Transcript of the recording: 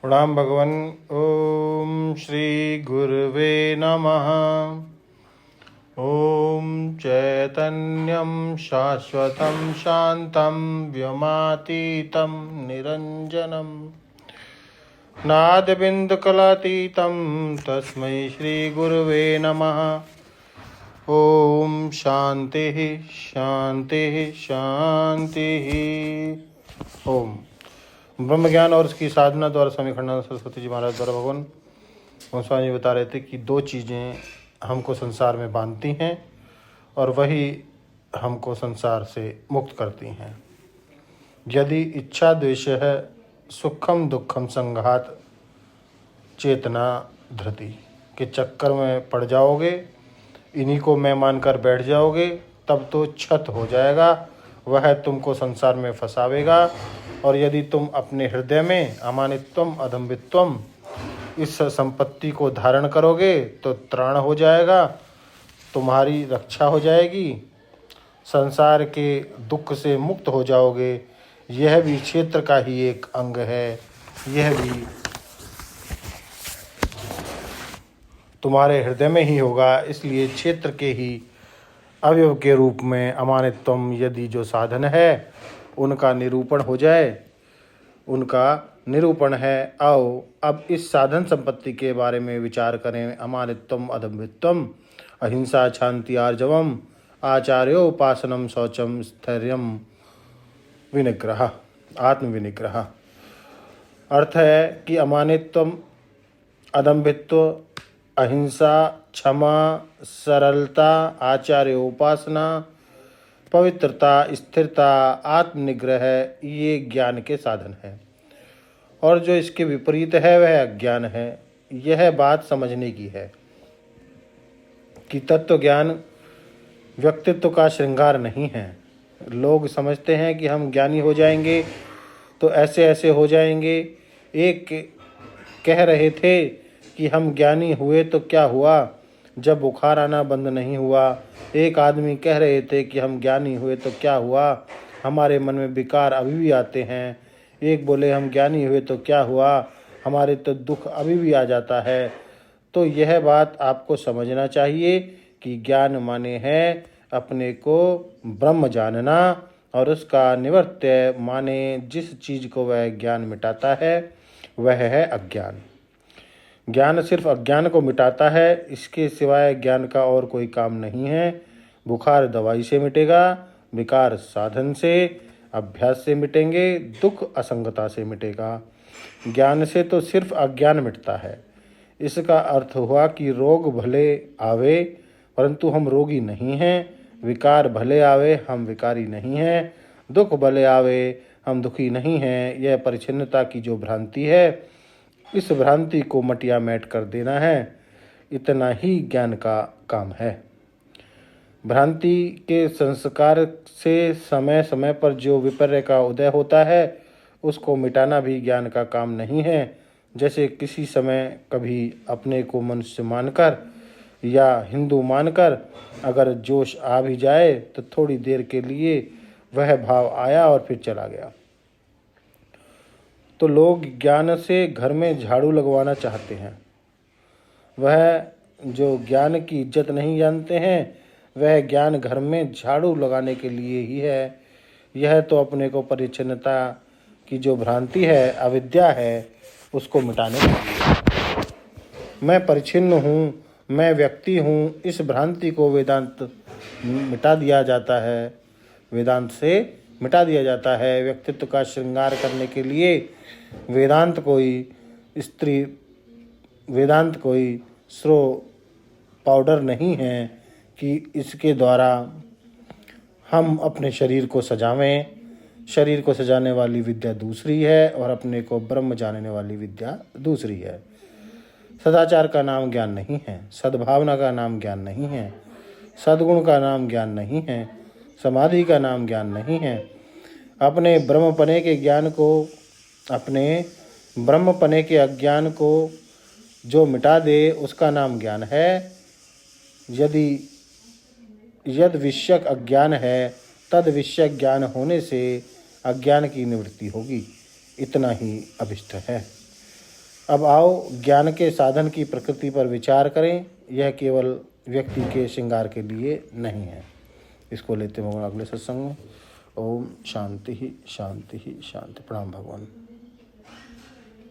प्रणाम भगवन। ओम श्री गुरुवे नमः। ओम चैतन्यं शाश्वतं शान्तं व्योमातीतं निरञ्जनं नादबिन्दुकलातीतं तस्मै श्री गुरुवे नमः। ओम शांति शांति शांति। ओम ब्रह्म ज्ञान और उसकी साधना द्वारा स्वामी खंडानंद सरस्वती जी महाराज द्वारा भगवान स्वामी जी बता रहे थे कि दो चीज़ें हमको संसार में बांधती हैं और वही हमको संसार से मुक्त करती हैं। यदि इच्छा द्वेष है सुखम दुखम संघात चेतना धृति के चक्कर में पड़ जाओगे, इन्हीं को मैं मानकर बैठ जाओगे, तब तो छत हो जाएगा, वह तुमको संसार में फंसावेगा। और यदि तुम अपने हृदय में अमानित्वम अदम्भित्वम इस संपत्ति को धारण करोगे तो त्राण हो जाएगा, तुम्हारी रक्षा हो जाएगी, संसार के दुख से मुक्त हो जाओगे। यह भी क्षेत्र का ही एक अंग है, यह भी तुम्हारे हृदय में ही होगा। इसलिए क्षेत्र के ही अवयव के रूप में अमानित्वम यदि जो साधन है उनका निरूपण हो जाए, उनका निरूपण है। आओ अब इस साधन संपत्ति के बारे में विचार करें। अमानित्वम अदम्भित्वम अहिंसा शांति आर्जवम आचार्योपासनम शौचम स्थैर्यम विनिग्रह आत्मविनिग्रह। अर्थ है कि अमानित्वम अदम्भित्व अहिंसा क्षमा सरलता आचार्योपासना पवित्रता स्थिरता आत्मनिग्रह ये ज्ञान के साधन है। और जो इसके विपरीत है वह अज्ञान है। यह बात समझने की है कि तत्व ज्ञान व्यक्तित्व का श्रृंगार नहीं है। लोग समझते हैं कि हम ज्ञानी हो जाएंगे तो ऐसे ऐसे हो जाएंगे। एक कह रहे थे कि हम ज्ञानी हुए तो क्या हुआ जब बुखार आना बंद नहीं हुआ। एक आदमी कह रहे थे कि हम ज्ञानी हुए तो क्या हुआ, हमारे मन में विकार अभी भी आते हैं। एक बोले हम ज्ञानी हुए तो क्या हुआ, हमारे तो दुख अभी भी आ जाता है। तो यह बात आपको समझना चाहिए कि ज्ञान माने है अपने को ब्रह्म जानना, और उसका निवर्त्य माने जिस चीज़ को वह ज्ञान मिटाता है वह है अज्ञान। ज्ञान सिर्फ अज्ञान को मिटाता है, इसके सिवाय ज्ञान का और कोई काम नहीं है। बुखार दवाई से मिटेगा, विकार साधन से अभ्यास से मिटेंगे, दुख असंगता से मिटेगा। ज्ञान से तो सिर्फ अज्ञान मिटता है। इसका अर्थ हुआ कि रोग भले आवे परंतु हम रोगी नहीं हैं, विकार भले आवे हम विकारी नहीं हैं, दुख भले आवे हम दुखी नहीं हैं। यह परिच्छिन्नता की जो भ्रांति है, इस भ्रांति को मटिया मैट कर देना है, इतना ही ज्ञान का काम है। भ्रांति के संस्कार से समय समय पर जो विपर्य का उदय होता है उसको मिटाना भी ज्ञान का काम नहीं है। जैसे किसी समय कभी अपने को मनुष्य मानकर या हिंदू मानकर अगर जोश आ भी जाए तो थोड़ी देर के लिए वह भाव आया और फिर चला गया। तो लोग ज्ञान से घर में झाड़ू लगवाना चाहते हैं। वह जो ज्ञान की इज्जत नहीं जानते हैं वह ज्ञान घर में झाड़ू लगाने के लिए ही है। यह तो अपने को परिच्छिन्नता की जो भ्रांति है, अविद्या है, उसको मिटाने के लिए। मैं परिच्छिन्न हूँ, मैं व्यक्ति हूँ, इस भ्रांति को वेदांत मिटा दिया जाता है, वेदांत से मिटा दिया जाता है। व्यक्तित्व का श्रृंगार करने के लिए वेदांत कोई स्रो पाउडर नहीं है कि इसके द्वारा हम अपने शरीर को सजावें। शरीर को सजाने वाली विद्या दूसरी है और अपने को ब्रह्म जानने वाली विद्या दूसरी है। सदाचार का नाम ज्ञान नहीं है, सद्भावना का नाम ज्ञान नहीं है, सद्गुण का नाम ज्ञान नहीं है, समाधि का नाम ज्ञान नहीं है। अपने ब्रह्मपने के ज्ञान को, अपने ब्रह्मपने के अज्ञान को जो मिटा दे उसका नाम ज्ञान है। यद विषयक अज्ञान है तद विषयक ज्ञान होने से अज्ञान की निवृत्ति होगी, इतना ही अभिष्ट है। अब आओ ज्ञान के साधन की प्रकृति पर विचार करें। यह केवल व्यक्ति के श्रृंगार के लिए नहीं है। इसको लेते हैं अगले सत्संग में। ओम शांति ही शांति ही शांति। प्रणाम भगवान।